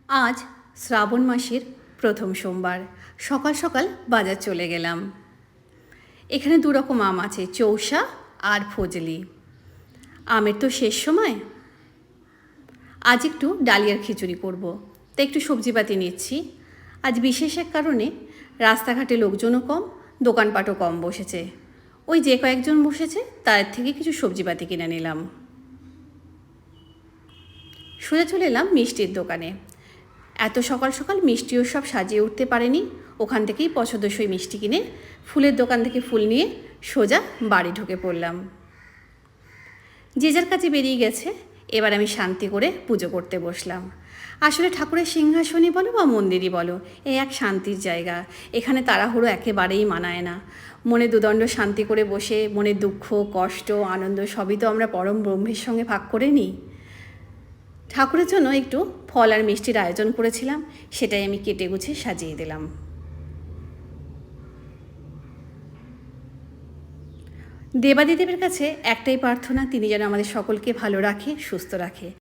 আজ শ্রাবণ মাসের প্রথম সোমবার। সকাল সকাল বাজার চলে গেলাম। এখানে দুরকম আম আছে, চৌসা আর ফজলি। আমের তো শেষ সময়। আজ একটু ডালিয়ার খিচুড়ি করব, তাই একটু সবজিপাতি নিচ্ছি। আজ বিশেষ এক কারণে রাস্তাঘাটে লোকজনও কম, দোকানপাটও কম বসেছে। ওই যে কয়েকজন বসেছে তার থেকে কিছু সবজিপাতি কিনে নিলাম। সোজা চলে এলাম মিষ্টির দোকানে। এত সকাল সকাল মিষ্টিও সব সাজিয়ে উঠতে পারেনি, ওখান থেকেই পছন্দসই মিষ্টি কিনে ফুলের দোকান থেকে ফুল নিয়ে সোজা বাড়ি ঢুকে পড়লাম। যে যার কাছে বেরিয়ে গেছে, এবার আমি শান্তি করে পুজো করতে বসলাম। আসলে ঠাকুরের সিংহাসনই বলো বা মন্দিরই বলো, এই এক শান্তির জায়গা। এখানে তাড়াহুড়ো একেবারেই মানায় না। মনে দুদণ্ড শান্তি করে বসে মনের দুঃখ, কষ্ট, আনন্দ সবই তো আমরা পরম ব্রহ্মের সঙ্গে ভাগ করে নিই। ঠাকুরের জন্য একটু ফল আর মিষ্টির আয়োজন করেছিলাম, সেটাই আমি কেটে গুছিয়ে সাজিয়ে দিলাম। দেবাদিদেবের কাছে একটাই প্রার্থনা, তিনি যেন আমাদের সকলকে ভালো রাখে, সুস্থ রাখে।